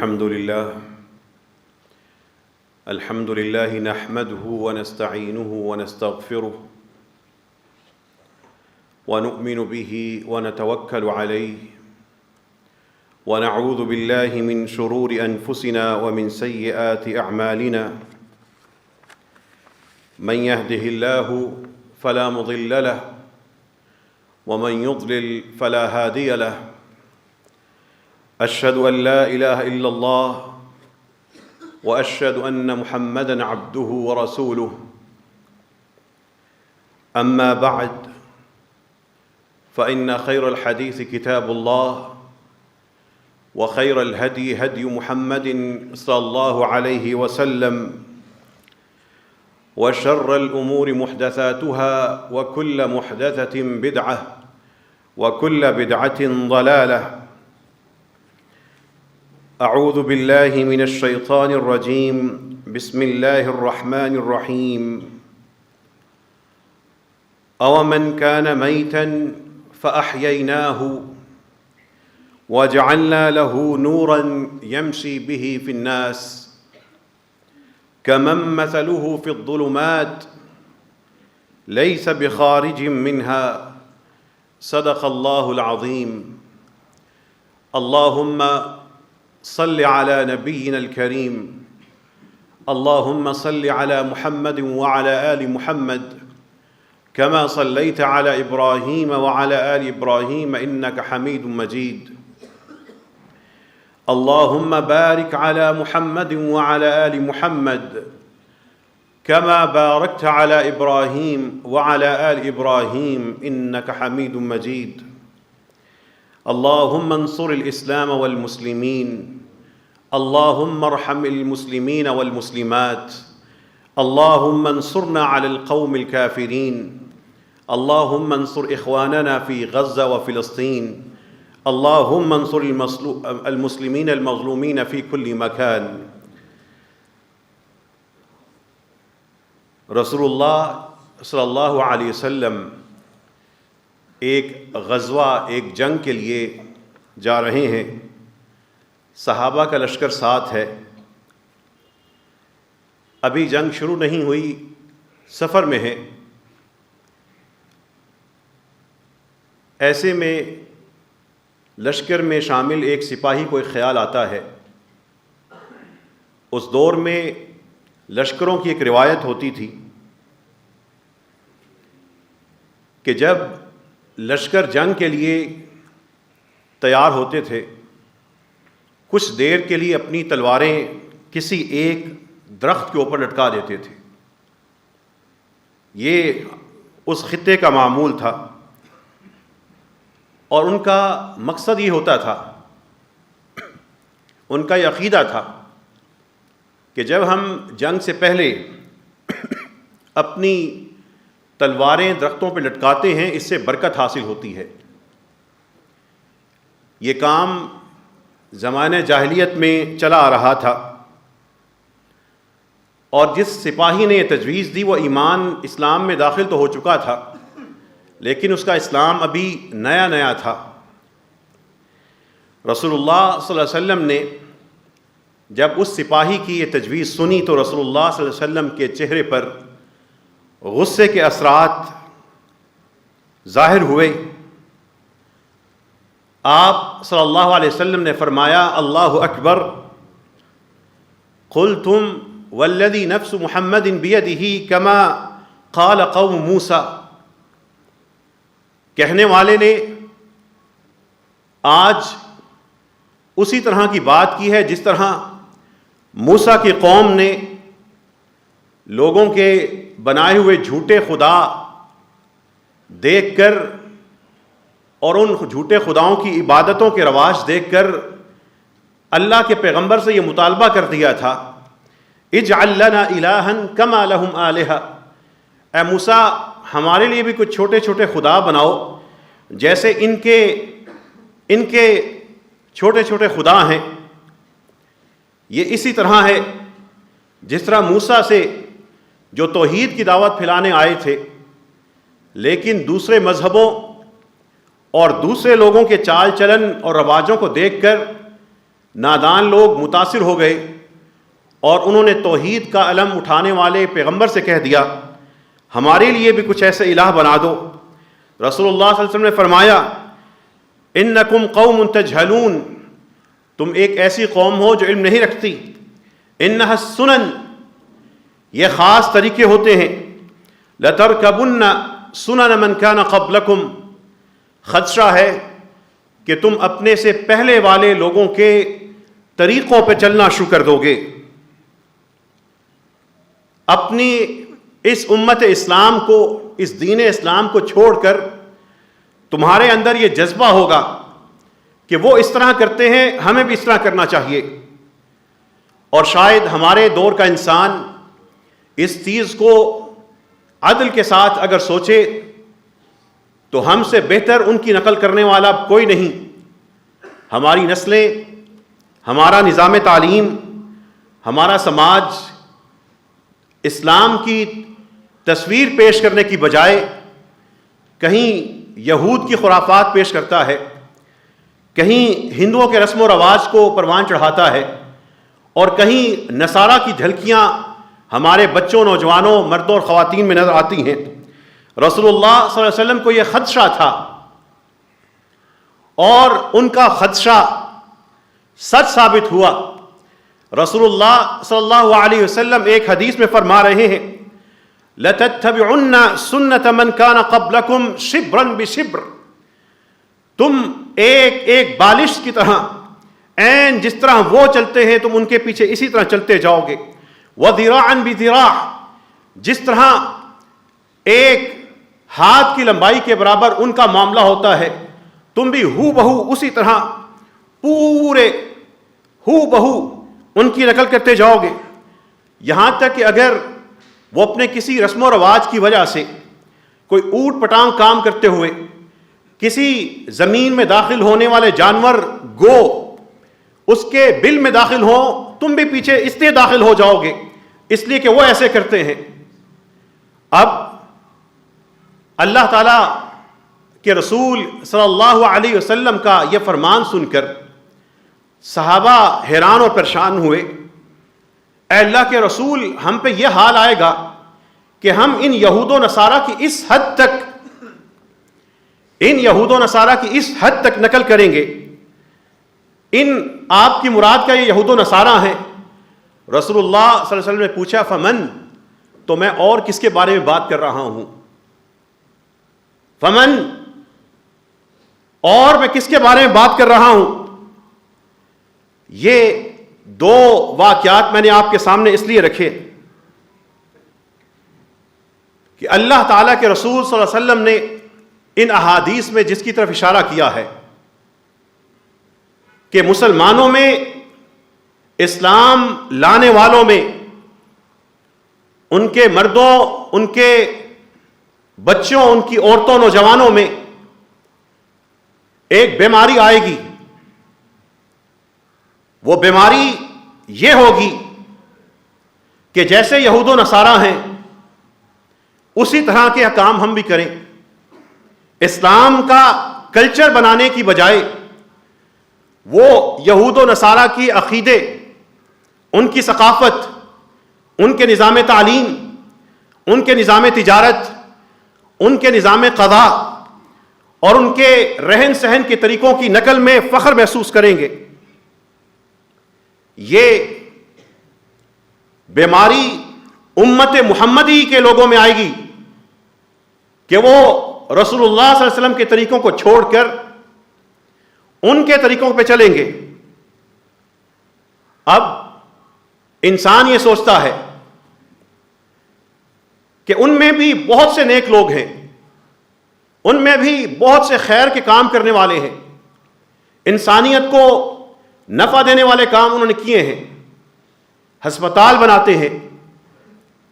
الحمد لله نحمده ونستعينه ونستغفره ونؤمن به ونتوكل عليه ونعوذ بالله من شرور أنفسنا ومن سيئات أعمالنا من يهده الله فلا مضل له ومن يضلل فلا هادي له أشهد أن لا إله إلا الله وأشهد أن محمدًا عبده ورسوله أما بعد فإن خير الحديث كتاب الله وخير الهدي هدي محمد صلى الله عليه وسلم وشر الأمور محدثاتها وكل محدثة بدعة وكل بدعة ضلالة أعوذ بالله من الشيطان الرجيم بسم الله الرحمن الرحيم أومن كان ميتا فأحييناه وجعلنا له نورا يمشي به في الناس كمن مثله في الظلمات ليس بخارج منها صدق الله العظيم اللهم صل على نبينا الكريم اللهم صل على محمد وعلى آل محمد كما صليت على إبراهيم وعلى آل إبراهيم إنك حميد مجيد اللهم بارك على محمد وعلى آل محمد كما باركت على إبراهيم وعلى آل إبراهيم إنك حميد مجيد اللهم انصر الإسلام والمسلمين اللهم ارحم المسلمين والمسلمات اللهم انصرنا على القوم الكافرين اللهم انصر إخواننا في غزة وفلسطين اللهم انصر المسلمين المظلومين في كل مكان رسول اللہ صلی اللہ علیہ وسلم ایک غزوہ ایک جنگ کے لیے جا رہے ہیں، صحابہ کا لشکر ساتھ ہے، ابھی جنگ شروع نہیں ہوئی، سفر میں ہے۔ ایسے میں لشکر میں شامل ایک سپاہی کو ایک خیال آتا ہے۔ اس دور میں لشکروں کی ایک روایت ہوتی تھی کہ جب لشکر جنگ کے لیے تیار ہوتے تھے، کچھ دیر کے لیے اپنی تلواریں کسی ایک درخت کے اوپر لٹکا دیتے تھے۔ یہ اس خطے کا معمول تھا، اور ان کا مقصد یہ ہوتا تھا، ان کا یہ عقیدہ تھا کہ جب ہم جنگ سے پہلے اپنی تلواریں درختوں پہ لٹکاتے ہیں اس سے برکت حاصل ہوتی ہے۔ یہ کام زمانہ جاہلیت میں چلا آ رہا تھا، اور جس سپاہی نے یہ تجویز دی وہ ایمان اسلام میں داخل تو ہو چکا تھا، لیکن اس کا اسلام ابھی نیا نیا تھا۔ رسول اللہ صلی اللہ علیہ وسلم نے جب اس سپاہی کی یہ تجویز سنی تو رسول اللہ صلی اللہ علیہ وسلم کے چہرے پر غصے کے اثرات ظاہر ہوئے۔ آپ صلی اللہ علیہ وسلم نے فرمایا اللہ اکبر، قلتم والذی نفس محمد بیدہ کما قال قوم موسیٰ، کہنے والے نے آج اسی طرح کی بات کی ہے جس طرح موسیٰ کی قوم نے لوگوں کے بنائے ہوئے جھوٹے خدا دیکھ کر اور ان جھوٹے خداؤں کی عبادتوں کے رواج دیکھ کر اللہ کے پیغمبر سے یہ مطالبہ کر دیا تھا، اجعل لنا الہا کما لہم آلہہ، اے موسیٰ ہمارے لیے بھی کچھ چھوٹے چھوٹے خدا بناؤ جیسے ان کے چھوٹے چھوٹے خدا ہیں۔ یہ اسی طرح ہے جس طرح موسیٰ سے جو توحید کی دعوت پھیلانے آئے تھے، لیکن دوسرے مذہبوں اور دوسرے لوگوں کے چال چلن اور رواجوں کو دیکھ کر نادان لوگ متاثر ہو گئے اور انہوں نے توحید کا علم اٹھانے والے پیغمبر سے کہہ دیا ہمارے لیے بھی کچھ ایسے الہ بنا دو۔ رسول اللہ صلی اللہ علیہ وسلم نے فرمایا انکم قوم تجہلون، تم ایک ایسی قوم ہو جو علم نہیں رکھتی، انہا السنن، یہ خاص طریقے ہوتے ہیں، لترکبن سنن من کان قبلکم، خدشہ ہے کہ تم اپنے سے پہلے والے لوگوں کے طریقوں پہ چلنا شروع کر دو گے۔ اپنی اس امت اسلام کو، اس دین اسلام کو چھوڑ کر تمہارے اندر یہ جذبہ ہوگا کہ وہ اس طرح کرتے ہیں، ہمیں بھی اس طرح کرنا چاہیے۔ اور شاید ہمارے دور کا انسان اس چیز کو عدل کے ساتھ اگر سوچے تو ہم سے بہتر ان کی نقل کرنے والا کوئی نہیں۔ ہماری نسلیں، ہمارا نظام تعلیم، ہمارا سماج اسلام کی تصویر پیش کرنے کی بجائے کہیں یہود کی خرافات پیش کرتا ہے، کہیں ہندوؤں کے رسم و رواج کو پروان چڑھاتا ہے، اور کہیں نصارہ کی جھلکیاں ہمارے بچوں، نوجوانوں، مردوں اور خواتین میں نظر آتی ہیں۔ رسول اللہ صلی اللہ علیہ وسلم کو یہ خدشہ تھا اور ان کا خدشہ سچ ثابت ہوا۔ رسول اللہ صلی اللہ علیہ وسلم ایک حدیث میں فرما رہے ہیں لَتَتَّبِعُنَّ سُنَّةَ مَنْ كَانَ قَبْلَكُمْ شِبْرًا بِشِبْرٍ، تم ایک ایک بالش کی طرح عین جس طرح وہ چلتے ہیں تم ان کے پیچھے اسی طرح چلتے جاؤ گے۔ وَذِرَاعًا بِذِرَاعٍ، جس طرح ایک ہاتھ کی لمبائی کے برابر ان کا معاملہ ہوتا ہے تم بھی ہو بہو اسی طرح پورے ہو بہو ان کی نقل کرتے جاؤ گے، یہاں تک کہ اگر وہ اپنے کسی رسم و رواج کی وجہ سے کوئی اوٹ پٹانگ کام کرتے ہوئے کسی زمین میں داخل ہونے والے جانور گو اس کے بل میں داخل ہوں، تم بھی پیچھے اس لیے داخل ہو جاؤ گے اس لیے کہ وہ ایسے کرتے ہیں۔ اب اللہ تعالیٰ کے رسول صلی اللہ علیہ وسلم کا یہ فرمان سن کر صحابہ حیران اور پریشان ہوئے، اے اللہ کے رسول ہم پہ یہ حال آئے گا کہ ہم ان یہود و نصارہ کی اس حد تک نقل کریں گے، آپ کی مراد کا یہ یہود و نصارہ ہیں؟ رسول اللہ صلی اللہ علیہ وسلم نے پوچھا فمن، تو میں اور کس کے بارے میں بات کر رہا ہوں؟ فمن، اور میں کس کے بارے میں بات کر رہا ہوں؟ یہ دو واقعات میں نے آپ کے سامنے اس لیے رکھے کہ اللہ تعالیٰ کے رسول صلی اللہ علیہ وسلم نے ان احادیث میں جس کی طرف اشارہ کیا ہے کہ مسلمانوں میں، اسلام لانے والوں میں، ان کے مردوں، ان کے بچوں، ان کی عورتوں، نوجوانوں میں ایک بیماری آئے گی۔ وہ بیماری یہ ہوگی کہ جیسے یہود و نصارہ ہیں اسی طرح کے احکام ہم بھی کریں، اسلام کا کلچر بنانے کی بجائے وہ یہود و نصارہ کی عقیدے، ان کی ثقافت، ان کے نظام تعلیم، ان کے نظام تجارت، ان کے نظام قضاء اور ان کے رہن سہن کے طریقوں کی نقل میں فخر محسوس کریں گے۔ یہ بیماری امت محمدی کے لوگوں میں آئے گی کہ وہ رسول اللہ صلی اللہ علیہ وسلم کے طریقوں کو چھوڑ کر ان کے طریقوں پہ چلیں گے۔ اب انسان یہ سوچتا ہے کہ ان میں بھی بہت سے نیک لوگ ہیں، ان میں بھی بہت سے خیر کے کام کرنے والے ہیں، انسانیت کو نفع دینے والے کام انہوں نے کیے ہیں، ہسپتال بناتے ہیں،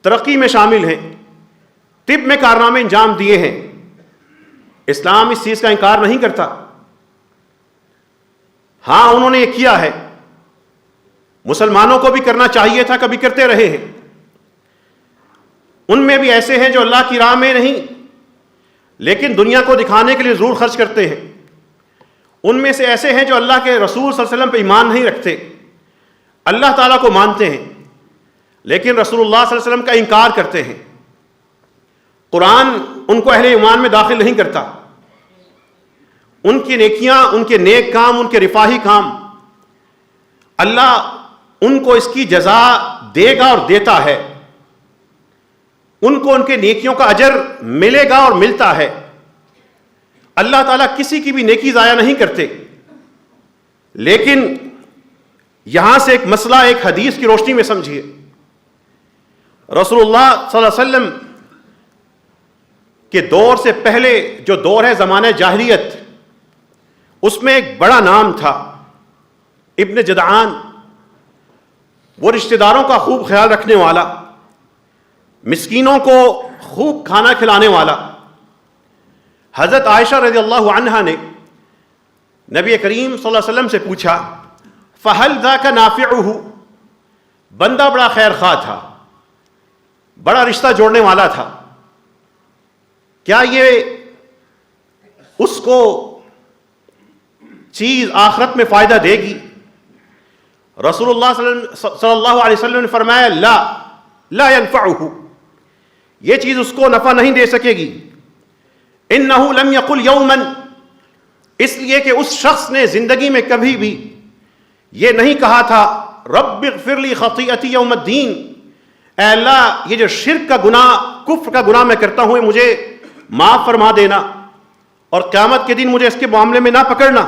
ترقی میں شامل ہیں، طب میں کارنامے انجام دیے ہیں۔ اسلام اس چیز کا انکار نہیں کرتا، ہاں انہوں نے یہ کیا ہے، مسلمانوں کو بھی کرنا چاہیے تھا، کبھی کرتے رہے ہیں۔ ان میں بھی ایسے ہیں جو اللہ کی راہ میں نہیں لیکن دنیا کو دکھانے کے لیے ضرور خرچ کرتے ہیں، ان میں سے ایسے ہیں جو اللہ کے رسول صلی اللہ علیہ وسلم پہ ایمان نہیں رکھتے، اللہ تعالیٰ کو مانتے ہیں لیکن رسول اللہ صلی اللہ علیہ وسلم کا انکار کرتے ہیں۔ قرآن ان کو اہل ایمان میں داخل نہیں کرتا۔ ان کی نیکیاں، ان کے نیک کام، ان کے رفاہی کام، اللہ ان کو اس کی جزا دے گا اور دیتا ہے۔ ان کو ان کے نیکیوں کا اجر ملے گا اور ملتا ہے۔ اللہ تعالیٰ کسی کی بھی نیکی ضائع نہیں کرتے۔ لیکن یہاں سے ایک مسئلہ ایک حدیث کی روشنی میں سمجھیے۔ رسول اللہ صلی اللہ علیہ وسلم کے دور سے پہلے جو دور ہے زمانہ جاہلیت، اس میں ایک بڑا نام تھا ابن جدعان۔ وہ رشتہ داروں کا خوب خیال رکھنے والا، مسکینوں کو خوب کھانا کھلانے والا۔ حضرت عائشہ رضی اللہ عنہا نے نبی کریم صلی اللہ علیہ وسلم سے پوچھا، فَهَلْ ذَاكَ نَافِعُهُ؟ بندہ بڑا خیر خواہ تھا، بڑا رشتہ جوڑنے والا تھا، کیا یہ اس کو چیز آخرت میں فائدہ دے گی؟ رسول اللہ صلی اللہ علیہ وسلم نے فرمایا، لا ينفعه، یہ چیز اس کو نفع نہیں دے سکے گی۔ انه لم يقل يوما، اس لیے کہ اس شخص نے زندگی میں کبھی بھی یہ نہیں کہا تھا رب اغفر لی خطیئتی یوم الدین، اے اللہ یہ جو شرک کا گناہ، کفر کا گناہ میں کرتا ہوں مجھے معاف فرما دینا اور قیامت کے دن مجھے اس کے معاملے میں نہ پکڑنا۔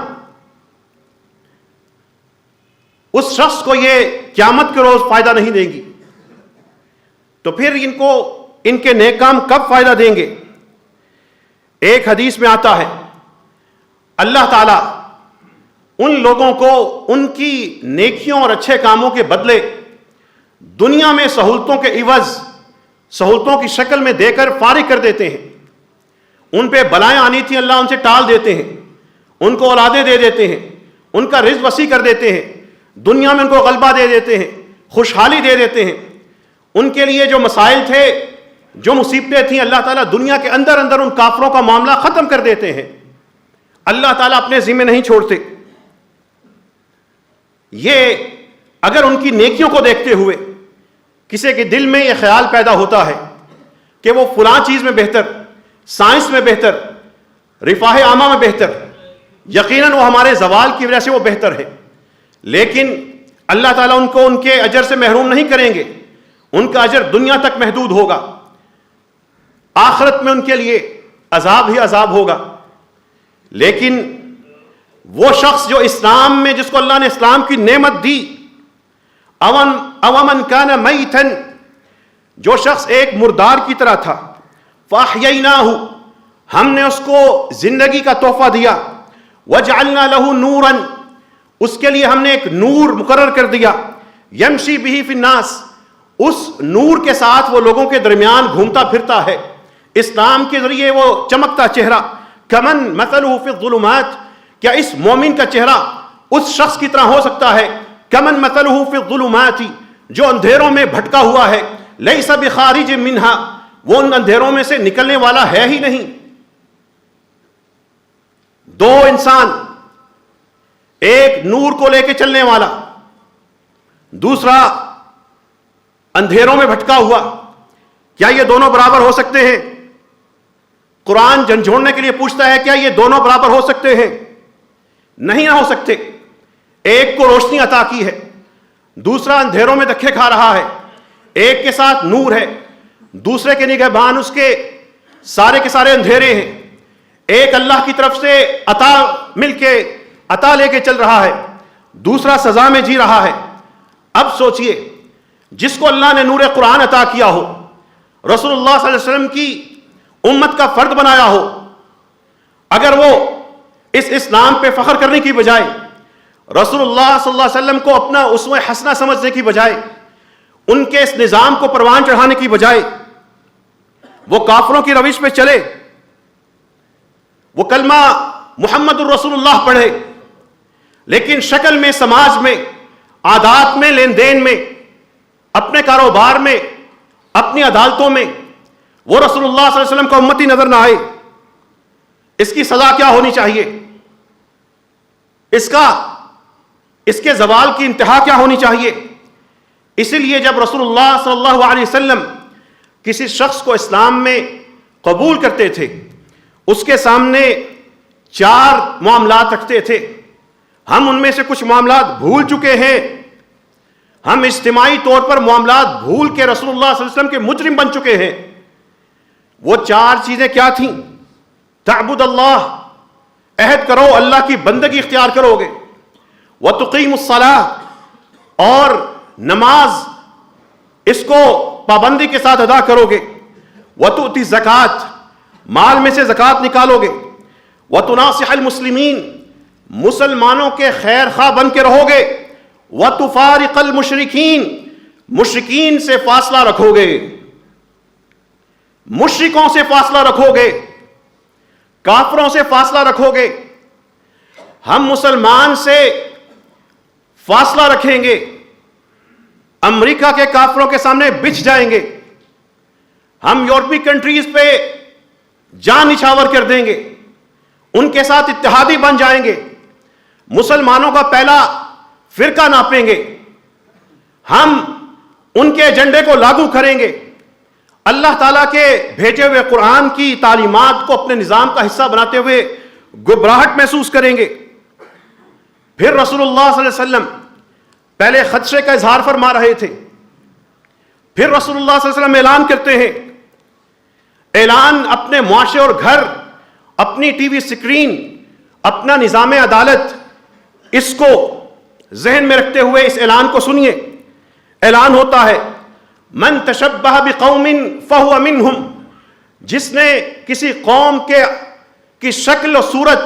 اس شخص کو یہ قیامت کے روز فائدہ نہیں دیں گی، تو پھر ان کو ان کے نیک کام کب فائدہ دیں گے؟ ایک حدیث میں آتا ہے اللہ تعالیٰ ان لوگوں کو ان کی نیکیوں اور اچھے کاموں کے بدلے دنیا میں سہولتوں کے عوض، سہولتوں کی شکل میں دے کر فارغ کر دیتے ہیں۔ ان پہ بلائیں آنی تھی، اللہ ان سے ٹال دیتے ہیں، ان کو اولادیں دے دیتے ہیں، ان کا رزق وسیع کر دیتے ہیں، دنیا میں ان کو غلبہ دے دیتے ہیں، خوشحالی دے دیتے ہیں۔ ان کے لیے جو مسائل تھے، جو مصیبتیں تھیں، اللہ تعالیٰ دنیا کے اندر اندر ان کافروں کا معاملہ ختم کر دیتے ہیں۔ اللہ تعالیٰ اپنے ذمہ نہیں چھوڑتے۔ یہ اگر ان کی نیکیوں کو دیکھتے ہوئے کسی کے دل میں یہ خیال پیدا ہوتا ہے کہ وہ فلاں چیز میں بہتر، سائنس میں بہتر، رفاہ عامہ میں بہتر، یقیناً وہ ہمارے زوال کی وجہ سے وہ بہتر ہے، لیکن اللہ تعالیٰ ان کو ان کے اجر سے محروم نہیں کریں گے۔ ان کا اجر دنیا تک محدود ہوگا، آخرت میں ان کے لیے عذاب ہی عذاب ہوگا۔ لیکن وہ شخص جو اسلام میں، جس کو اللہ نے اسلام کی نعمت دی، اومن کان میتن، جو شخص ایک مردار کی طرح تھا، فاحییناہ، ہم نے اس کو زندگی کا تحفہ دیا، وجعلنا له نورا، اس کے لیے ہم نے ایک نور مقرر کر دیا، یمشی بہ فی الناس، اس نور کے ساتھ وہ لوگوں کے درمیان گھومتا پھرتا ہے، اسلام کے ذریعے وہ چمکتا چہرہ، کمن مثلہ فی الظلمات، کیا اس مومن کا چہرہ اس شخص کی طرح ہو سکتا ہے، کمن مثلہ فی الظلمات، جو اندھیروں میں بھٹکا ہوا ہے، لیس بخارج منہا، وہ ان اندھیروں میں سے نکلنے والا ہے ہی نہیں۔ دو انسان، ایک نور کو لے کے چلنے والا، دوسرا اندھیروں میں بھٹکا ہوا، کیا یہ دونوں برابر ہو سکتے ہیں؟ قرآن جھنجھوڑنے کے لیے پوچھتا ہے کیا یہ دونوں برابر ہو سکتے ہیں؟ نہیں نہ ہو سکتے۔ ایک کو روشنی عطا کی ہے، دوسرا اندھیروں میں دھکے کھا رہا ہے۔ ایک کے ساتھ نور ہے، دوسرے کے نگہبان اس کے سارے اندھیرے ہیں۔ ایک اللہ کی طرف سے عطا مل کے عطا لے کے چل رہا ہے، دوسرا سزا میں جی رہا ہے۔ اب سوچئے، جس کو اللہ نے نور قرآن عطا کیا ہو، رسول اللہ صلی اللہ علیہ وسلم کی امت کا فرد بنایا ہو، اگر وہ اس اسلام پہ فخر کرنے کی بجائے، رسول اللہ صلی اللہ علیہ وسلم کو اپنا اسوہ حسنہ سمجھنے کی بجائے، ان کے اس نظام کو پروان چڑھانے کی بجائے وہ کافروں کی روش پہ چلے، وہ کلمہ محمد الرسول اللہ پڑھے، لیکن شکل میں، سماج میں، عادات میں، لین دین میں، اپنے کاروبار میں، اپنی عدالتوں میں وہ رسول اللہ صلی اللہ علیہ وسلم کا امتی نظر نہ آئے، اس کی سزا کیا ہونی چاہیے؟ اس کے زوال کی انتہا کیا ہونی چاہیے؟ اسی لیے جب رسول اللہ صلی اللہ علیہ وسلم کسی شخص کو اسلام میں قبول کرتے تھے، اس کے سامنے 4 معاملات رکھتے تھے۔ ہم ان میں سے کچھ معاملات بھول چکے ہیں، ہم اجتماعی طور پر معاملات بھول کے رسول اللہ صلی اللہ علیہ وسلم کے مجرم بن چکے ہیں۔ وہ 4 چیزیں کیا تھیں؟ تعبد اللہ، عہد کرو اللہ کی بندگی اختیار کرو گے، وتقیم الصلاۃ، اور نماز اس کو پابندی کے ساتھ ادا کرو گے، وتؤتی الزکوٰۃ، مال میں سے زکوٰۃ نکالو گے، وتناصح المسلمین، مسلمانوں کے خیر خواہ بن کے رہو گے، وتفارق المشرکین، مشرکین سے فاصلہ رکھو گے، مشرکوں سے فاصلہ رکھو گے، کافروں سے فاصلہ رکھو گے۔ ہم مسلمان سے فاصلہ رکھیں گے، امریکہ کے کافروں کے سامنے بچھ جائیں گے، ہم یورپی کنٹریز پہ جان نچھاور کر دیں گے، ان کے ساتھ اتحادی بن جائیں گے، مسلمانوں کا پہلا فرقہ ناپیں گے، ہم ان کے ایجنڈے کو لاگو کریں گے، اللہ تعالیٰ کے بھیجے ہوئے قرآن کی تعلیمات کو اپنے نظام کا حصہ بناتے ہوئے گھبراہٹ محسوس کریں گے۔ پھر رسول اللہ صلی اللہ علیہ وسلم پہلے خدشے کا اظہار فرما رہے تھے، پھر رسول اللہ صلی اللہ علیہ وسلم اعلان کرتے ہیں، اعلان اپنے معاشرے اور گھر، اپنی ٹی وی اسکرین، اپنا نظام عدالت، اس کو ذہن میں رکھتے ہوئے اس اعلان کو سنیے۔ اعلان ہوتا ہے، من تشبہ بقوم فہو منہم، جس نے کسی قوم کی شکل و صورت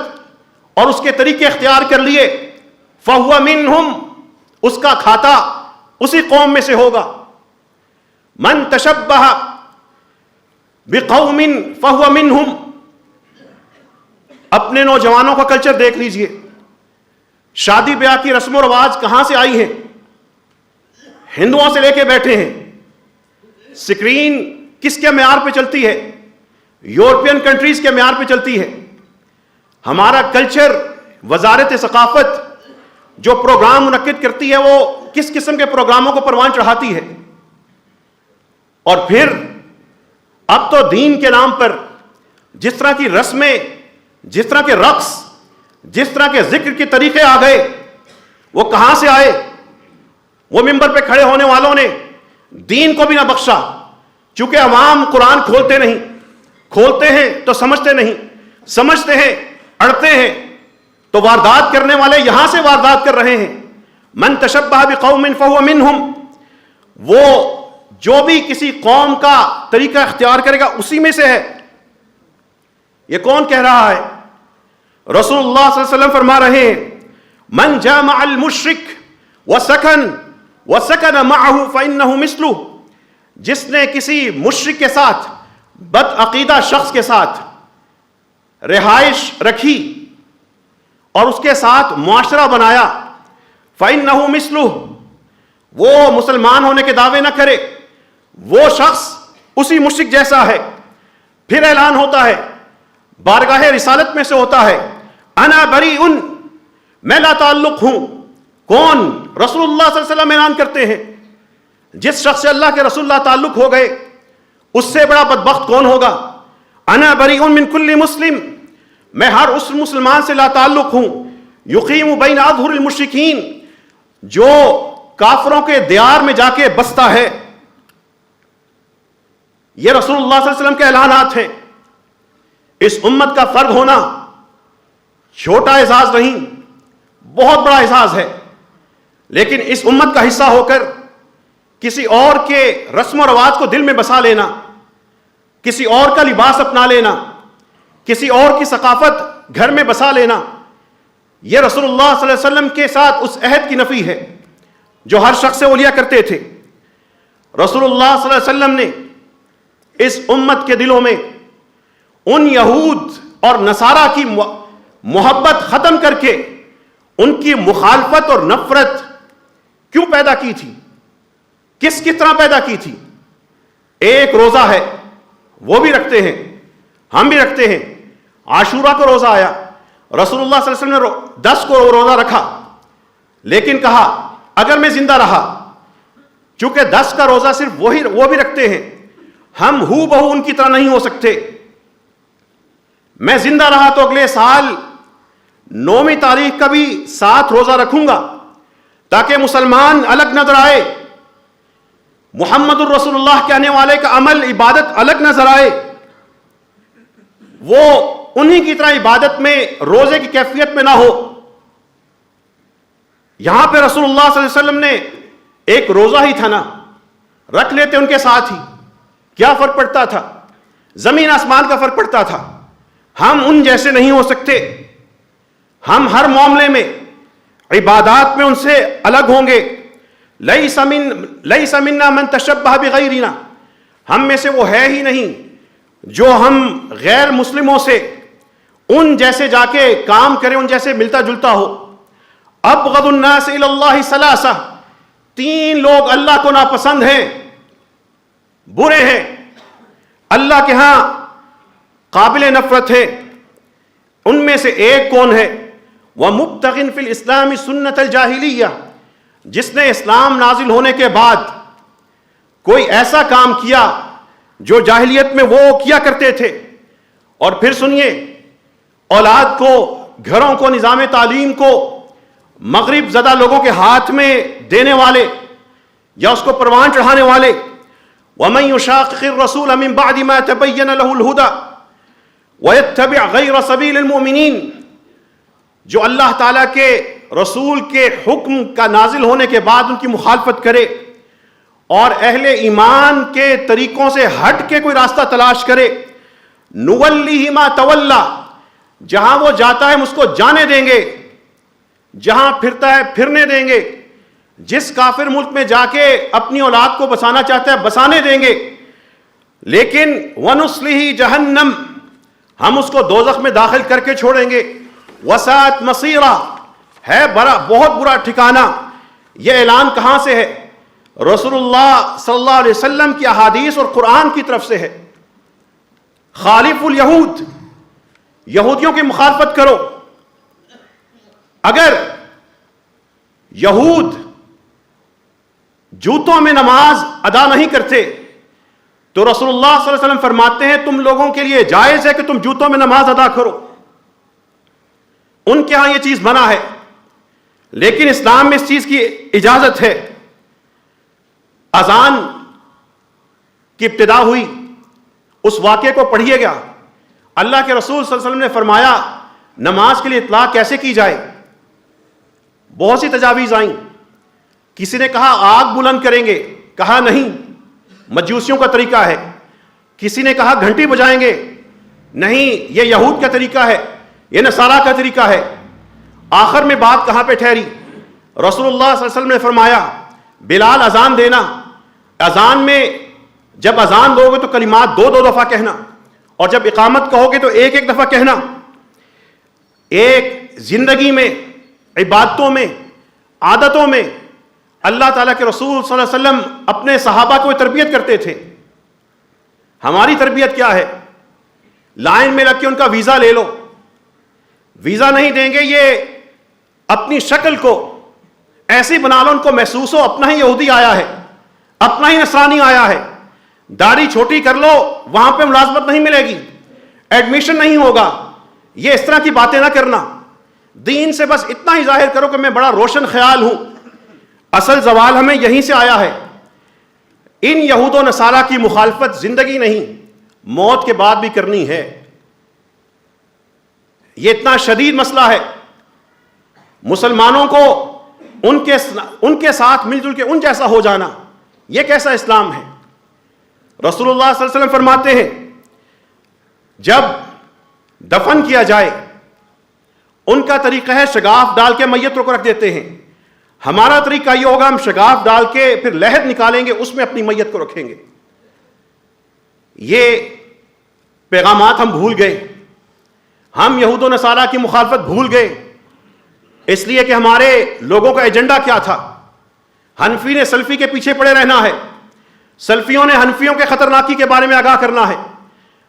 اور اس کے طریقے اختیار کر لیے، فہو منہم، اس کا کھاتا اسی قوم میں سے ہوگا۔ من تشبہ بقوم فہو منہم، اپنے نوجوانوں کا کلچر دیکھ لیجئے، شادی بیاہ کی رسم و رواج کہاں سے آئی ہیں؟ ہندوؤں سے لے کے بیٹھے ہیں۔ سکرین کس کے معیار پہ چلتی ہے؟ یورپین کنٹریز کے معیار پہ چلتی ہے۔ ہمارا کلچر، وزارت ثقافت جو پروگرام منعقد کرتی ہے وہ کس قسم کے پروگراموں کو پروان چڑھاتی ہے؟ اور پھر اب تو دین کے نام پر جس طرح کی رسمیں، جس طرح کے رقص، جس طرح کے ذکر کے طریقے آ گئے، وہ کہاں سے آئے؟ وہ ممبر پہ کھڑے ہونے والوں نے دین کو بھی نہ بخشا، چونکہ عوام قرآن کھولتے نہیں، کھولتے ہیں تو سمجھتے نہیں، سمجھتے ہیں اڑتے ہیں، تو واردات کرنے والے یہاں سے واردات کر رہے ہیں۔ من تشبہ بقوم فہو منہم، وہ جو بھی کسی قوم کا طریقہ اختیار کرے گا اسی میں سے ہے۔ یہ کون کہہ رہا ہے؟ رسول اللہ صلی اللہ علیہ وسلم فرما رہے ہیں، من جامع المشرک وسکن معه فإنه مثله، جس نے کسی مشرک کے ساتھ، بد عقیدہ شخص کے ساتھ رہائش رکھی اور اس کے ساتھ معاشرہ بنایا، فإنه مثله، وہ مسلمان ہونے کے دعوے نہ کرے، وہ شخص اسی مشرک جیسا ہے۔ پھر اعلان ہوتا ہے، بارگاہ رسالت میں سے ہوتا ہے، انا بریء، میں لا تعلق ہوں۔ کون؟ رسول اللہ صلی اللہ علیہ وسلم اعلان کرتے ہیں، جس شخص سے اللہ کے رسول اللہ تعلق ہو گئے اس سے بڑا بدبخت کون ہوگا؟ انا بریء من کل مسلم، میں ہر اس مسلمان سے لا تعلق ہوں، یقیم بین اظہر المشرکین، جو کافروں کے دیار میں جا کے بستا ہے۔ یہ رسول اللہ صلی اللہ علیہ وسلم کے اعلانات ہیں۔ اس امت کا فرد ہونا چھوٹا اعزاز نہیں، بہت بڑا اعزاز ہے، لیکن اس امت کا حصہ ہو کر کسی اور کے رسم و رواج کو دل میں بسا لینا، کسی اور کا لباس اپنا لینا، کسی اور کی ثقافت گھر میں بسا لینا، یہ رسول اللہ صلی اللہ علیہ وسلم کے ساتھ اس عہد کی نفی ہے جو ہر شخص سے اولیا کرتے تھے۔ رسول اللہ صلی اللہ علیہ وسلم نے اس امت کے دلوں میں ان یہود اور نصارہ کی محبت ختم کر کے ان کی مخالفت اور نفرت کیوں پیدا کی تھی؟ کس طرح پیدا کی تھی؟ ایک روزہ ہے، وہ بھی رکھتے ہیں، ہم بھی رکھتے ہیں، عاشورہ کو روزہ آیا، رسول اللہ صلی اللہ علیہ وسلم نے 10 کو روزہ رکھا، لیکن کہا اگر میں زندہ رہا، چونکہ 10 کا روزہ صرف وہ بھی رکھتے ہیں، ہم ہو بہو ان کی طرح نہیں ہو سکتے، میں زندہ رہا تو اگلے سال 9ویں تاریخ کا بھی 7 روزہ رکھوں گا تاکہ مسلمان الگ نظر آئے، محمد الرسول اللہ کہنے والے کا عمل عبادت الگ نظر آئے، وہ انہی کی طرح عبادت میں روزے کی کیفیت میں نہ ہو۔ یہاں پہ رسول اللہ صلی اللہ علیہ وسلم نے ایک روزہ ہی تھا نا، رکھ لیتے ان کے ساتھ ہی، کیا فرق پڑتا تھا؟ زمین آسمان کا فرق پڑتا تھا۔ ہم ان جیسے نہیں ہو سکتے، ہم ہر معاملے میں عبادات میں ان سے الگ ہوں گے۔ لیس منا من تشبہ بغیرنا، ہم میں سے وہ ہے ہی نہیں جو ہم غیر مسلموں سے ان جیسے جا کے کام کرے، ان جیسے ملتا جلتا ہو۔ ابغض الناس الی اللہ ثلاثہ، 3 لوگ اللہ کو ناپسند ہیں، برے ہیں، اللہ کے ہاں قابل نفرت ہے۔ ان میں سے ایک کون ہے؟ وَمُبْتَغٍ فِي الْإِسْلَامِ سُنَّةَ الْجَاهِلِيَّةِ، جس نے اسلام نازل ہونے کے بعد کوئی ایسا کام کیا جو جاہلیت میں وہ کیا کرتے تھے۔ اور پھر سنیے، اولاد کو، گھروں کو، نظام تعلیم کو مغرب زدہ لوگوں کے ہاتھ میں دینے والے یا اس کو پروان چڑھانے والے۔ وَمَن يُشَاقِقِ الرَّسُولَ مِن بَعْدِ مَا تَبَيَّنَ لَهُ الْهُدَى وَيَتَّبِعْ غَيْرَ سَبِيلِ الْمُؤْمِنِينَ، جو اللہ تعالیٰ کے رسول کے حکم کا نازل ہونے کے بعد ان کی مخالفت کرے اور اہل ایمان کے طریقوں سے ہٹ کے کوئی راستہ تلاش کرے، نُوَلِّهِ مَا تَوَلَّى، جہاں وہ جاتا ہے ہم اس کو جانے دیں گے، جہاں پھرتا ہے پھرنے دیں گے، جس کافر ملک میں جا کے اپنی اولاد کو بسانا چاہتا ہے بسانے دیں گے، لیکن وَنُصْلِهِ جَهَنَّمْ، ہم اس کو دوزخ میں داخل کر کے چھوڑیں گے۔ وَسَاءَتْ مَصِيرًا، ہے بہت برا ٹھکانہ۔ یہ اعلان کہاں سے ہے؟ رسول اللہ صلی اللہ علیہ وسلم کی احادیث اور قرآن کی طرف سے ہے۔ خالف الیہود، یہودیوں کی مخالفت کرو۔ اگر یہود جوتوں میں نماز ادا نہیں کرتے تو رسول اللہ صلی اللہ علیہ وسلم فرماتے ہیں تم لوگوں کے لیے جائز ہے کہ تم جوتوں میں نماز ادا کرو۔ ان کے ہاں یہ چیز منع ہے، لیکن اسلام میں اس چیز کی اجازت ہے۔ اذان کی ابتدا ہوئی، اس واقعے کو پڑھیے گا، اللہ کے رسول صلی اللہ علیہ وسلم نے فرمایا نماز کے لیے اطلاق کیسے کی جائے؟ بہت سی تجاویز آئیں۔ کسی نے کہا آگ بلند کریں گے، کہا نہیں، مجوسیوں کا طریقہ ہے۔ کسی نے کہا گھنٹی بجائیں گے، نہیں، یہ یہود کا طریقہ ہے، یہ نصارہ کا طریقہ ہے۔ آخر میں بات کہاں پہ ٹھہری؟ رسول اللہ صلی اللہ علیہ وسلم نے فرمایا بلال اذان دینا، اذان میں جب اذان دو گے تو کلمات 2 دفعہ کہنا، اور جب اقامت کہو گے تو 1 دفعہ کہنا۔ ایک زندگی میں، عبادتوں میں، عادتوں میں اللہ تعالیٰ کے رسول صلی اللہ علیہ وسلم اپنے صحابہ کو تربیت کرتے تھے۔ ہماری تربیت کیا ہے؟ لائن میں لگ کے ان کا ویزا لے لو، ویزا نہیں دیں گے، یہ اپنی شکل کو ایسی بنا لو ان کو محسوس ہو اپنا ہی یہودی آیا ہے، اپنا ہی نصرانی آیا ہے۔ داڑھی چھوٹی کر لو، وہاں پہ ملازمت نہیں ملے گی، ایڈمیشن نہیں ہوگا۔ یہ اس طرح کی باتیں نہ کرنا، دین سے بس اتنا ہی ظاہر کرو کہ میں بڑا روشن خیال ہوں۔ اصل زوال ہمیں یہیں سے آیا ہے۔ ان یہود و نصارہ کی مخالفت زندگی نہیں، موت کے بعد بھی کرنی ہے۔ یہ اتنا شدید مسئلہ ہے، مسلمانوں کو ان کے ساتھ مل جل کے ان جیسا ہو جانا، یہ کیسا اسلام ہے؟ رسول اللہ صلی اللہ علیہ وسلم فرماتے ہیں جب دفن کیا جائے ان کا طریقہ ہے شگاف ڈال کے میت کو رکھ دیتے ہیں۔ ہمارا طریقہ یہ ہوگا ہم شگاف ڈال کے پھر لحد نکالیں گے، اس میں اپنی میت کو رکھیں گے۔ یہ پیغامات ہم بھول گئے، ہم یہود و نصارہ کی مخالفت بھول گئے، اس لیے کہ ہمارے لوگوں کا ایجنڈا کیا تھا؟ حنفی نے سلفی کے پیچھے پڑے رہنا ہے، سلفیوں نے حنفیوں کے خطرناکی کے بارے میں آگاہ کرنا ہے،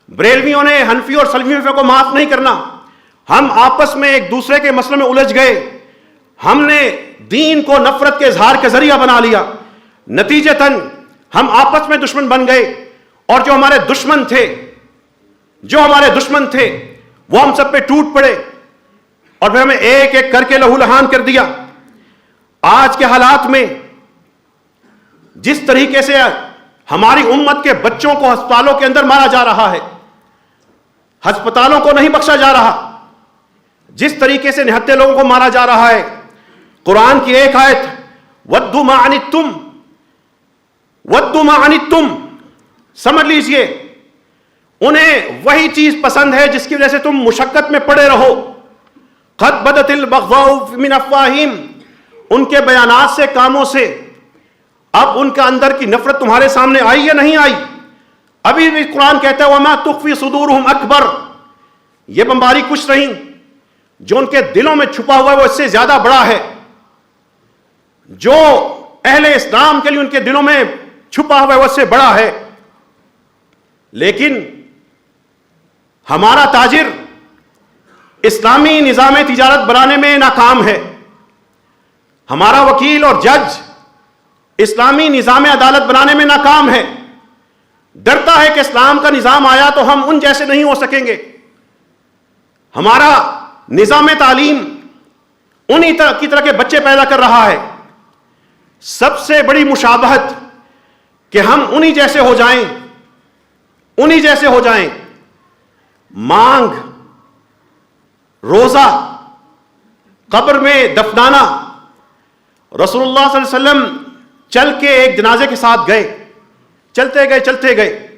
بریلویوں نے حنفی اور سلفیوں کو معاف نہیں کرنا، ہم آپس میں ایک دوسرے کے مسئلے میں الجھ گئے، ہم نے دین کو نفرت کے اظہار کا ذریعہ بنا لیا، نتیجتاً ہم آپس میں دشمن بن گئے، اور جو ہمارے دشمن تھے وہ ہم سب پہ ٹوٹ پڑے، اور پھر ہمیں ایک ایک کر کے لہو لہان کر دیا۔ آج کے حالات میں جس طریقے سے ہماری امت کے بچوں کو ہسپتالوں کے اندر مارا جا رہا ہے، ہسپتالوں کو نہیں بخشا جا رہا، جس طریقے سے نہتے لوگوں کو مارا جا رہا ہے، قرآن کی ایک آیت وَدُّوا مَا عَنِتُّمْ سمجھ لیجئے، انہیں وہی چیز پسند ہے جس کی وجہ سے تم مشقت میں پڑے رہو۔ قَدْ بَدَتِ الْبَغْضَاءُ مِنْ أَفْوَاهِهِمْ، ان کے بیانات سے، کاموں سے اب ان کا اندر کی نفرت تمہارے سامنے آئی یا نہیں آئی؟ ابھی بھی قرآن کہتا ہے وَمَا تُخْفِي صُدُورُهُمْ أَكْبَرُ، یہ بمباری کچھ نہیں، جو ان کے دلوں میں چھپا ہوا ہے وہ اس سے زیادہ بڑا ہے۔ جو اہل اسلام کے لیے ان کے دلوں میں چھپا ہوا ہے وہ اس سے بڑا ہے، لیکن ہمارا تاجر اسلامی نظام تجارت بنانے میں ناکام ہے، ہمارا وکیل اور جج اسلامی نظام عدالت بنانے میں ناکام ہے، ڈرتا ہے کہ اسلام کا نظام آیا تو ہم ان جیسے نہیں ہو سکیں گے۔ ہمارا نظام تعلیم انہی کی طرح کے بچے پیدا کر رہا ہے، سب سے بڑی مشابہت کہ ہم انہی جیسے ہو جائیں، مانگ، روزہ، قبر میں دفنانا۔ رسول اللہ صلی اللہ علیہ وسلم چل کے ایک جنازے کے ساتھ گئے، چلتے گئے،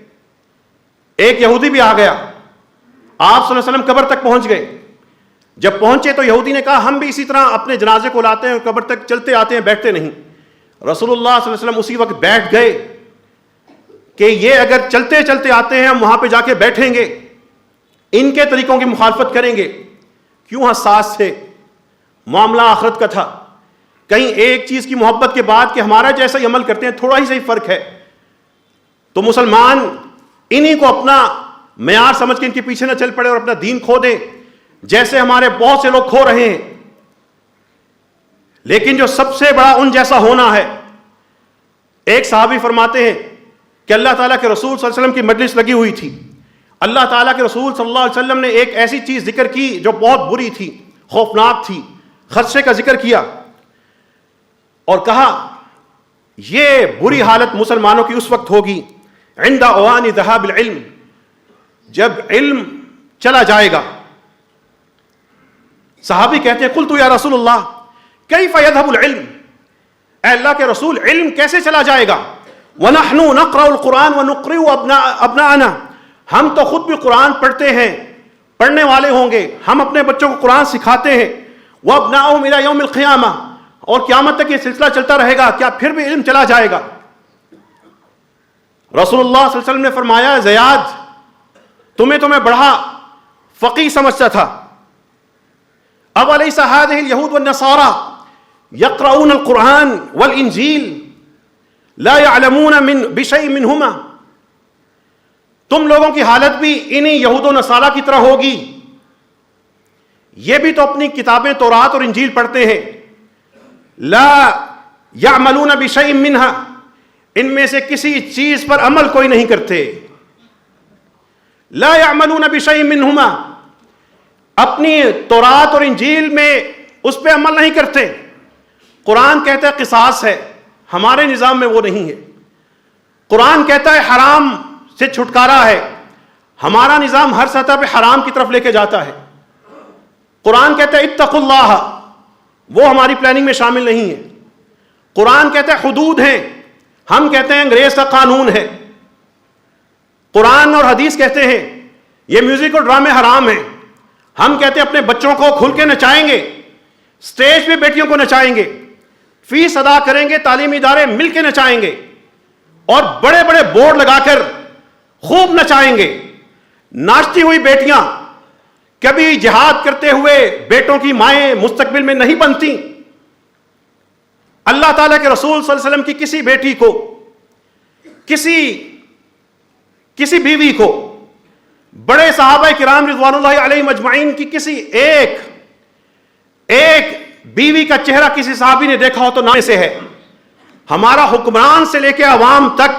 ایک یہودی بھی آ گیا، آپ صلی اللہ علیہ وسلم قبر تک پہنچ گئے۔ جب پہنچے تو یہودی نے کہا ہم بھی اسی طرح اپنے جنازے کو لاتے ہیں اور قبر تک چلتے آتے ہیں، بیٹھتے نہیں۔ رسول اللہ صلی اللہ علیہ وسلم اسی وقت بیٹھ گئے کہ یہ اگر چلتے چلتے آتے ہیں ہم وہاں پہ جا کے بیٹھیں گے، ان کے طریقوں کی مخالفت کریں گے۔ کیوں حساس تھے؟ معاملہ آخرت کا تھا۔ کہیں ایک چیز کی محبت کے بعد کہ ہمارا جیسا ہی عمل کرتے ہیں، تھوڑا ہی صحیح فرق ہے، تو مسلمان انہی کو اپنا معیار سمجھ کے ان کے پیچھے نہ چل پڑے اور اپنا دین کھو دے، جیسے ہمارے بہت سے لوگ کھو رہے ہیں۔ لیکن جو سب سے بڑا ان جیسا ہونا ہے، ایک صحابی فرماتے ہیں کہ اللہ تعالیٰ کے رسول صلی اللہ علیہ وسلم کی مجلس لگی ہوئی تھی، اللہ تعالیٰ کے رسول صلی اللہ علیہ وسلم نے ایک ایسی چیز ذکر کی جو بہت بری تھی، خوفناک تھی، خدشے کا ذکر کیا اور کہا یہ بری حالت مسلمانوں کی اس وقت ہوگی عند اوان ذهاب العلم، جب علم چلا جائے گا۔ صحابی کہتے ہیں قلت یا رسول اللہ کیف یذهب العلم، اے اللہ کے رسول علم کیسے چلا جائے گا؟ وَنَحْنُ نَقْرَأُ الْقُرْآنَ وَنُقْرِئُ أَبْنَاءَنَا، ہم تو خود بھی قرآن پڑھتے ہیں، پڑھنے والے ہوں گے، ہم اپنے بچوں کو قرآن سکھاتے ہیں۔ وَأَبْنَاؤُهُمْ إِلَى يَوْمِ الْقِيَامَةِ، اور قیامت تک یہ سلسلہ چلتا رہے گا، کیا پھر بھی علم چلا جائے گا؟ رسول اللہ صلی اللہ علیہ وسلم نے فرمایا زیاد تمہیں تو میں بڑا فقیہ سمجھتا تھا، أَوَلَيْسَ هَذِهِ الْيَهُودُ وَالنَّصَارَى يَقْرَؤُونَ الْقُرْآنَ وَالْإِنْجِيلَ لا يعلمون بشيء منهما، تم لوگوں کی حالت بھی انہی یہود و نصارہ کی طرح ہوگی، یہ بھی تو اپنی کتابیں تورات اور انجیل پڑھتے ہیں، لا يعملون بشيء منها، ان میں سے کسی چیز پر عمل کوئی نہیں کرتے، لا يعملون بشيء منهما، اپنی تورات اور انجیل میں اس پہ عمل نہیں کرتے۔ قرآن کہتا ہے قصاص ہے، ہمارے نظام میں وہ نہیں ہے۔ قرآن کہتا ہے حرام سے چھٹکارا ہے، ہمارا نظام ہر سطح پہ حرام کی طرف لے کے جاتا ہے۔ قرآن کہتا ہے اتقوا اللہ، وہ ہماری پلاننگ میں شامل نہیں ہے۔ قرآن کہتا ہے حدود ہیں، ہم کہتے ہیں انگریز کا قانون ہے۔ قرآن اور حدیث کہتے ہیں یہ میوزک اور ڈرامے حرام ہیں، ہم کہتے ہیں اپنے بچوں کو کھل کے نچائیں گے، سٹیج پہ بیٹیوں کو نچائیں گے، فیس ادا کریں گے، تعلیمی ادارے مل کے نچائیں گے اور بڑے بڑے بورڈ لگا کر خوب نچائیں گے۔ ناچتی ہوئی بیٹیاں کبھی جہاد کرتے ہوئے بیٹوں کی مائیں مستقبل میں نہیں بنتی۔ اللہ تعالیٰ کے رسول صلی اللہ علیہ وسلم کی کسی بیٹی کو، کسی بیوی کو بڑے صحابہ کرام رضوان اللہ علیہم اجمعین کی کسی ایک بیوی کا چہرہ کسی صحابی نے دیکھا ہو تو نام سے ہے. ہمارا حکمران سے لے کے عوام تک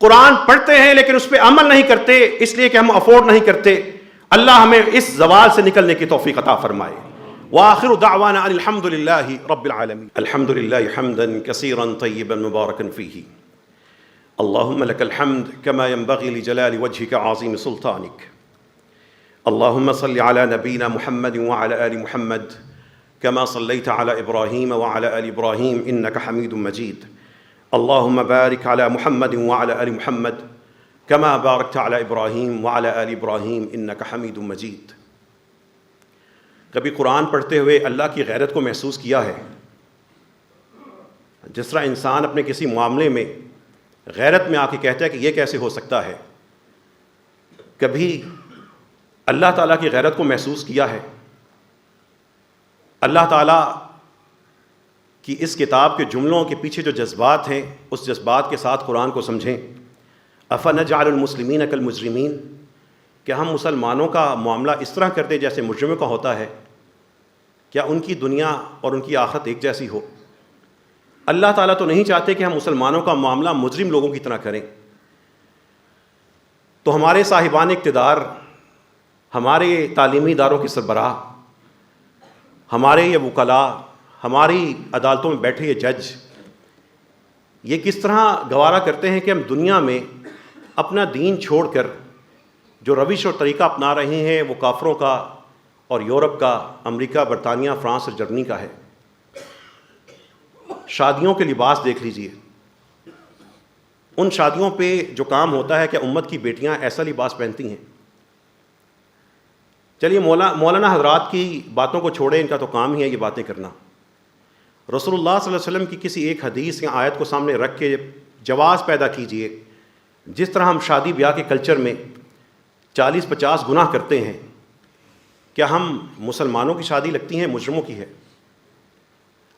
قرآن پڑھتے ہیں لیکن اس پہ عمل نہیں کرتے، اس لیے کہ ہم افورڈ نہیں کرتے. اللہ ہمیں اس زوال سے نکلنے کی توفیق عطا فرمائے. وآخر دعوانا ان الحمد للہ رب العالمین. الحمد للہ حمدا کثیرا طیبا مبارکا فیہ. اللهم لك الحمد كما ينبغي لجلال وجهك عظيم سلطانك. اللهم صل على نبينا محمد وعلى آل محمد كما صليت على إبراهيم وعلى آل إبراهيم إنك حميد مجيد. اللهم بارك على محمد وعلى آل محمد كما باركت على إبراهيم وعلى آل إبراهيم إنك حميد مجيد. کبھی قرآن پڑھتے ہوئے اللہ کی غیرت کو محسوس کیا ہے؟ جس طرح انسان اپنے کسی معاملے میں غیرت میں آ کے کہتا ہے کہ یہ کیسے ہو سکتا ہے، کبھی اللہ تعالیٰ کی غیرت کو محسوس کیا ہے؟ اللہ تعالیٰ کی اس کتاب کے جملوں کے پیچھے جو جذبات ہیں اس جذبات کے ساتھ قرآن کو سمجھیں. افنجعل المسلمین کالمجرمین، کیا ہم مسلمانوں کا معاملہ اس طرح کرتے جیسے مجرموں کا ہوتا ہے؟ کیا ان کی دنیا اور ان کی آخرت ایک جیسی ہو؟ اللہ تعالیٰ تو نہیں چاہتے کہ ہم مسلمانوں کا معاملہ مجرم لوگوں کی طرح کریں. تو ہمارے صاحبان اقتدار، ہمارے تعلیمی اداروں کے سربراہ، ہمارے یہ وکلاء، ہماری عدالتوں میں بیٹھے یہ جج، یہ کس طرح گوارا کرتے ہیں کہ ہم دنیا میں اپنا دین چھوڑ کر جو روش اور طریقہ اپنا رہے ہیں وہ کافروں کا اور یورپ کا، امریکہ، برطانیہ، فرانس اور جرمنی کا ہے. شادیوں کے لباس دیکھ لیجئے. ان شادیوں پہ جو کام ہوتا ہے کہ امت کی بیٹیاں ایسا لباس پہنتی ہیں. چلیے مولانا حضرات کی باتوں کو چھوڑیں، ان کا تو کام ہی ہے یہ باتیں کرنا. رسول اللہ صلی اللہ علیہ وسلم کی کسی ایک حدیث یا آیت کو سامنے رکھ کے جواز پیدا کیجئے. جس طرح ہم شادی بیاہ کے کلچر میں 40-50 گناہ کرتے ہیں، کیا ہم مسلمانوں کی شادی لگتی ہیں مجرموں کی ہے؟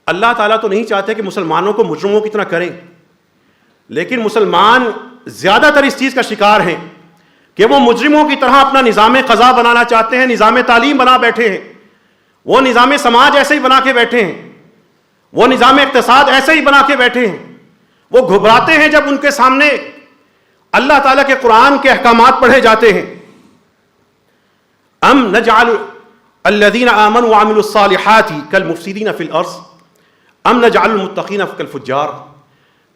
اللہ تعالیٰ تو نہیں چاہتے کہ مسلمانوں کو مجرموں کی طرح کریں، لیکن مسلمان زیادہ تر اس چیز کا شکار ہیں کہ وہ مجرموں کی طرح اپنا نظام قضا بنانا چاہتے ہیں، نظام تعلیم بنا بیٹھے ہیں، وہ نظام سماج ایسے ہی بنا کے بیٹھے ہیں، وہ نظام اقتصاد ایسے ہی بنا کے بیٹھے ہیں. وہ گھبراتے ہیں جب ان کے سامنے اللہ تعالیٰ کے قرآن کے احکامات پڑھے جاتے ہیں. ام نجعل الذین آمنوا وعملوا الصالحات کالمفسدین فی الارض ام نجعل المتقین کالفجار،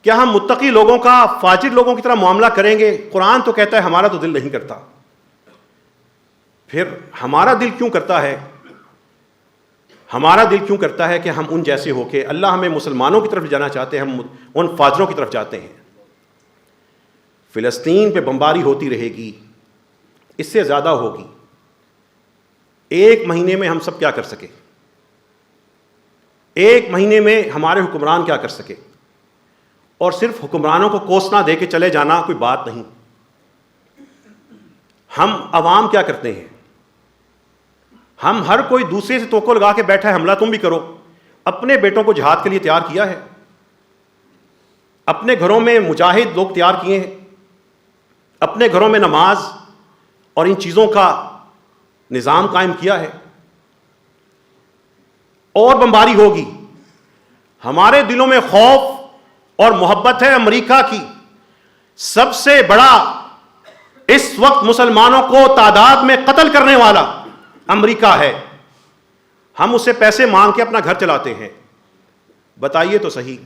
کیا ہم متقی لوگوں کا فاجر لوگوں کی طرح معاملہ کریں گے؟ قرآن تو کہتا ہے ہمارا تو دل نہیں کرتا. پھر ہمارا دل کیوں کرتا ہے؟ ہمارا دل کیوں کرتا ہے کہ ہم ان جیسے ہو کے اللہ ہمیں مسلمانوں کی طرف جانا چاہتے ہیں، ہم ان فاجروں کی طرف جاتے ہیں. فلسطین پہ بمباری ہوتی رہے گی، اس سے زیادہ ہوگی. 1 مہینے میں ہم سب کیا کر سکے؟ 1 مہینے میں ہمارے حکمران کیا کر سکے؟ اور صرف حکمرانوں کو کوسنا دے کے چلے جانا کوئی بات نہیں. ہم عوام کیا کرتے ہیں؟ ہم ہر کوئی دوسرے سے توقع لگا کے بیٹھا ہے حملہ تم بھی کرو. اپنے بیٹوں کو جہاد کے لیے تیار کیا ہے، اپنے گھروں میں مجاہد لوگ تیار کیے ہیں، اپنے گھروں میں نماز اور ان چیزوں کا نظام قائم کیا ہے. اور بمباری ہوگی. ہمارے دلوں میں خوف اور محبت ہے امریکہ کی. سب سے بڑا اس وقت مسلمانوں کو تعداد میں قتل کرنے والا امریکہ ہے. ہم اس سے پیسے مانگ کے اپنا گھر چلاتے ہیں. بتائیے تو صحیح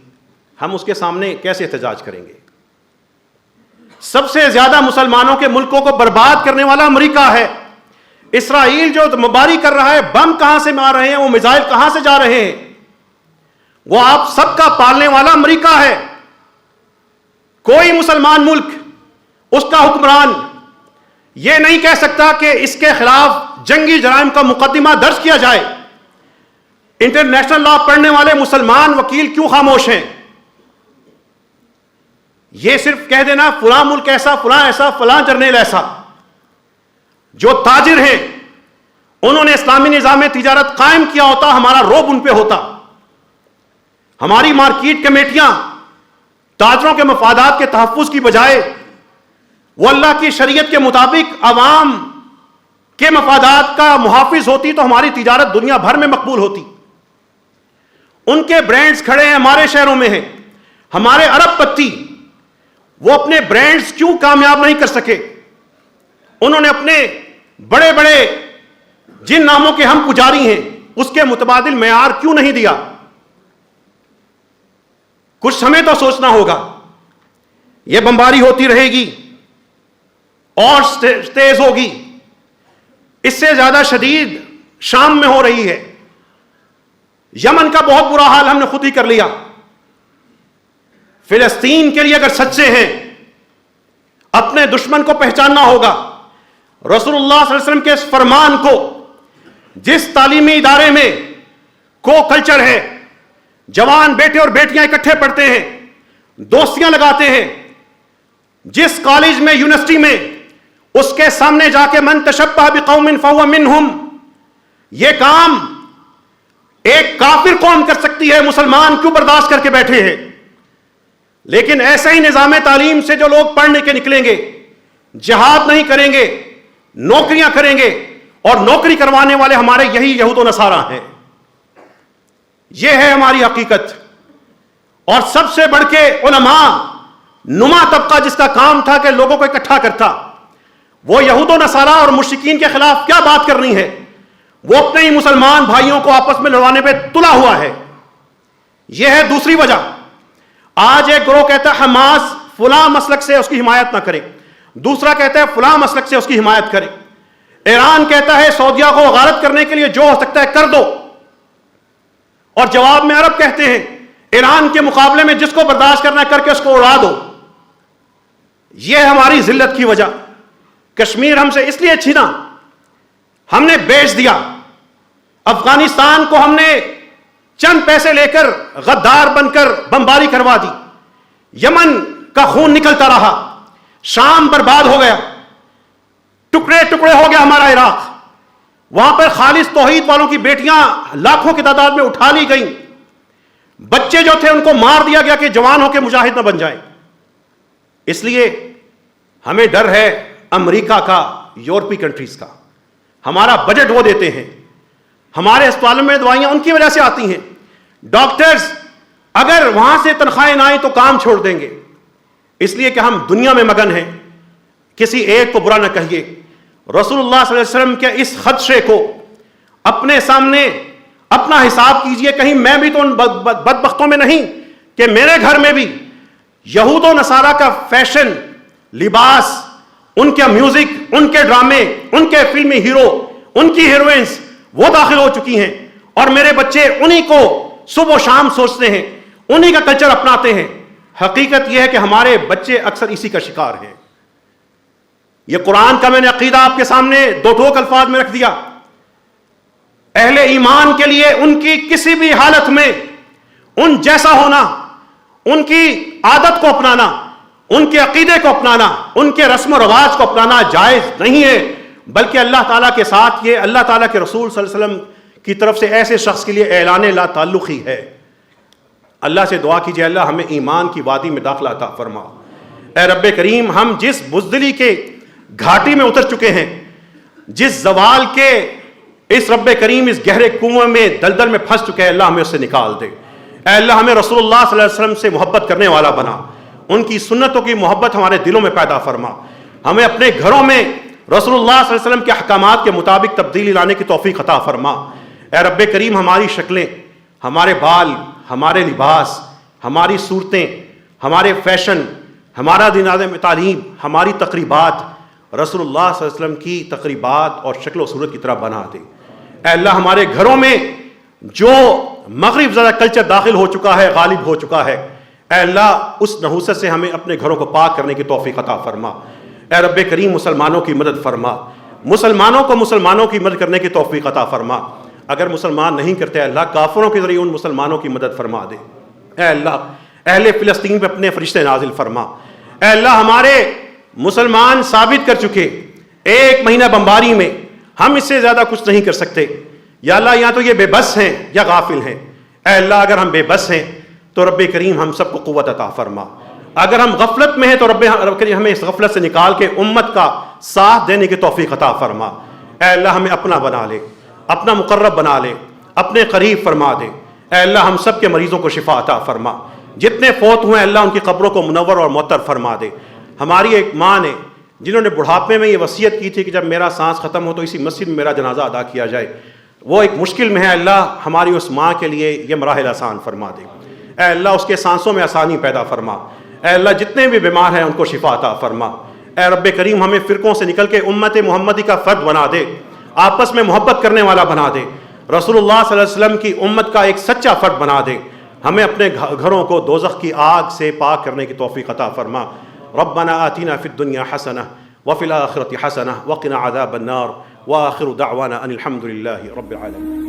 ہم اس کے سامنے کیسے احتجاج کریں گے؟ سب سے زیادہ مسلمانوں کے ملکوں کو برباد کرنے والا امریکہ ہے. اسرائیل جو بمباری کر رہا ہے، بم کہاں سے مار رہے ہیں، وہ میزائل کہاں سے جا رہے ہیں، وہ آپ سب کا پالنے والا امریکہ ہے. کوئی مسلمان ملک، اس کا حکمران یہ نہیں کہہ سکتا کہ اس کے خلاف جنگی جرائم کا مقدمہ درج کیا جائے. انٹرنیشنل لا پڑھنے والے مسلمان وکیل کیوں خاموش ہیں؟ یہ صرف کہہ دینا فلاں ملک ایسا، فلاں ایسا، فلاں جرنیل ایسا. جو تاجر ہیں انہوں نے اسلامی نظام تجارت قائم کیا ہوتا، ہمارا روب ان پہ ہوتا. ہماری مارکیٹ کمیٹیاں تاجروں کے مفادات کے تحفظ کی بجائے وہ اللہ کی شریعت کے مطابق عوام کے مفادات کا محافظ ہوتی تو ہماری تجارت دنیا بھر میں مقبول ہوتی. ان کے برانڈز کھڑے ہیں ہمارے شہروں میں ہیں. ہمارے ارب پتی وہ اپنے برانڈز کیوں کامیاب نہیں کر سکے؟ انہوں نے اپنے بڑے بڑے جن ناموں کے ہم پجاری ہیں اس کے متبادل معیار کیوں نہیں دیا؟ کچھ ہمیں تو سوچنا ہوگا. یہ بمباری ہوتی رہے گی اور تیز ہوگی. اس سے زیادہ شدید شام میں ہو رہی ہے. یمن کا بہت برا حال ہم نے خود ہی کر لیا. فلسطین کے لیے اگر سچے ہیں اپنے دشمن کو پہچاننا ہوگا. رسول اللہ صلی اللہ علیہ وسلم کے اس فرمان کو جس تعلیمی ادارے میں کو کلچر ہے، جوان بیٹے اور بیٹیاں اکٹھے پڑھتے ہیں، دوستیاں لگاتے ہیں، جس کالج میں یونیورسٹی میں اس کے سامنے جا کے من تشبہ بقوم فہو منہم، یہ کام ایک کافر قوم کر سکتی ہے، مسلمان کیوں برداشت کر کے بیٹھے ہیں؟ لیکن ایسے ہی نظام تعلیم سے جو لوگ پڑھنے کے نکلیں گے، جہاد نہیں کریں گے، نوکریاں کریں گے، اور نوکری کروانے والے ہمارے یہی یہود و نصارہ ہیں. یہ ہے ہماری حقیقت. اور سب سے بڑھ کے علماء نما طبقہ جس کا کام تھا کہ لوگوں کو اکٹھا کرتا، وہ یہود و نصارہ اور مشرکین کے خلاف کیا بات کرنی ہے؟ وہ اپنے ہی مسلمان بھائیوں کو آپس میں لڑوانے پہ تلا ہوا ہے. یہ ہے دوسری وجہ. آج ایک گروہ کہتا ہے حماس فلاں مسلک سے اس کی حمایت نہ کرے، دوسرا کہتا ہے فلاں مسلک سے اس کی حمایت کرے. ایران کہتا ہے سعودیہ کو غارت کرنے کے لیے جو ہو سکتا ہے کر دو، اور جواب میں عرب کہتے ہیں ایران کے مقابلے میں جس کو برداشت کرنا ہے کر کے اس کو اڑا دو. یہ ہماری ذلت کی وجہ. کشمیر ہم سے اس لیے چھینا، ہم نے بیچ دیا. افغانستان کو ہم نے چند پیسے لے کر غدار بن کر بمباری کروا دی. یمن کا خون نکلتا رہا، شام برباد ہو گیا، ٹکڑے ٹکڑے ہو گیا ہمارا عراق. وہاں پر خالص توحید والوں کی بیٹیاں لاکھوں کی تعداد میں اٹھا لی گئیں. بچے جو تھے ان کو مار دیا گیا کہ جوان ہو کے مجاہد نہ بن جائیں. اس لیے ہمیں ڈر ہے امریکہ کا، یورپی کنٹریز کا. ہمارا بجٹ وہ دیتے ہیں، ہمارے اسپتالوں میں دوائیاں ان کی وجہ سے آتی ہیں. ڈاکٹرز اگر وہاں سے تنخواہیں نہ آئیں تو کام چھوڑ دیں گے. اس لیے کہ ہم دنیا میں مگن ہیں. کسی ایک کو برا نہ کہیے. رسول اللہ صلی اللہ علیہ وسلم کے اس خدشے کو اپنے سامنے اپنا حساب کیجئے. کہیں میں بھی تو ان بدبختوں میں نہیں کہ میرے گھر میں بھی یہود و نصارہ کا فیشن، لباس، ان کے میوزک، ان کے ڈرامے، ان کے فلمی ہیرو، ان کی ہیروئنز وہ داخل ہو چکی ہیں، اور میرے بچے انہی کو صبح و شام سوچتے ہیں، انہی کا کلچر اپناتے ہیں. حقیقت یہ ہے کہ ہمارے بچے اکثر اسی کا شکار ہیں. یہ قرآن کا میں نے عقیدہ آپ کے سامنے دو ٹوک الفاظ میں رکھ دیا. اہل ایمان کے لیے ان کی کسی بھی حالت میں ان جیسا ہونا، ان کی عادت کو اپنانا، ان کے عقیدے کو اپنانا، ان کے رسم و رواج کو اپنانا جائز نہیں ہے. بلکہ اللہ تعالیٰ کے ساتھ یہ اللہ تعالیٰ کے رسول صلی اللہ علیہ وسلم کی طرف سے ایسے شخص کے لیے اعلان لا تعلقی ہے. اللہ سے دعا کیجئے اللہ ہمیں ایمان کی وادی میں داخلہ عطا فرما. اے رب کریم، ہم جس بزدلی کے گھاٹی میں اتر چکے ہیں، جس زوال کے اس رب کریم اس گہرے کنویں میں دلدل میں پھنس چکے ہیں، اللہ ہمیں اس سے نکال دے. اے اللہ ہمیں رسول اللہ صلی اللہ علیہ وسلم سے محبت کرنے والا بنا. ان کی سنتوں کی محبت ہمارے دلوں میں پیدا فرما. ہمیں اپنے گھروں میں رسول اللہ صلی اللہ علیہ وسلم کے احکامات کے مطابق تبدیلی لانے کی توفیق عطا فرما. اے رب کریم، ہماری شکلیں، ہمارے بال، ہمارے لباس، ہماری صورتیں، ہمارے فیشن، ہمارا نظام تعلیم، ہماری تقریبات رسول اللہ صلی اللہ علیہ وسلم کی تقریبات اور شکل و صورت کی طرح بنا دے. اے اللہ ہمارے گھروں میں جو مغرب زدہ کلچر داخل ہو چکا ہے، غالب ہو چکا ہے، اے اللہ اس نحوست سے ہمیں اپنے گھروں کو پاک کرنے کی توفیق عطا فرما. اے رب کریم، مسلمانوں کی مدد فرما. مسلمانوں کو مسلمانوں کی مدد کرنے کی توفیق عطا فرما. اگر مسلمان نہیں کرتے اللہ کافروں کے ذریعے ان مسلمانوں کی مدد فرما دے. اے اللہ اہل فلسطین پہ اپنے فرشتے نازل فرما. اے اللہ ہمارے مسلمان ثابت کر چکے 1 مہینہ بمباری میں ہم اس سے زیادہ کچھ نہیں کر سکتے. یا اللہ یا تو یہ بے بس ہیں یا غافل ہیں. اے اللہ اگر ہم بے بس ہیں تو رب کریم ہم سب کو قوت عطا فرما. اگر ہم غفلت میں ہیں تو رب کریم ہمیں اس غفلت سے نکال کے امت کا ساتھ دینے کی توفیق عطا فرما. اے اللہ ہمیں اپنا بنا لے, اپنا مقرب بنا لے, اپنے قریب فرما دے. اے اللہ ہم سب کے مریضوں کو شفا عطا فرما. جتنے فوت ہوئے اللہ ان کی قبروں کو منور اور معطر فرما دے. ہماری ایک ماں نے جنہوں نے بڑھاپے میں یہ وصیت کی تھی کہ جب میرا سانس ختم ہو تو اسی مسجد میں میرا جنازہ ادا کیا جائے, وہ ایک مشکل میں ہے. اللہ ہماری اس ماں کے لیے یہ مراحل آسان فرما دے. اے اللہ اس کے سانسوں میں آسانی پیدا فرما. اے اللہ جتنے بھی بیمار ہیں ان کو شفا عطا فرما. اے رب کریم ہمیں فرقوں سے نکل کے امت محمدی کا فرد بنا دے, آپس میں محبت کرنے والا بنا دے, رسول اللہ صلی اللہ علیہ وسلم کی امت کا ایک سچا فرد بنا دے. ہمیں اپنے گھروں کو دوزخ کی آگ سے پاک کرنے کی توفیق عطا فرما. ربنا آتنا فی الدنیا حسنہ وفی الآخرۃ حسنہ وقنا عذاب النار. وآخر دعوانا ان الحمد للہ رب العالمین.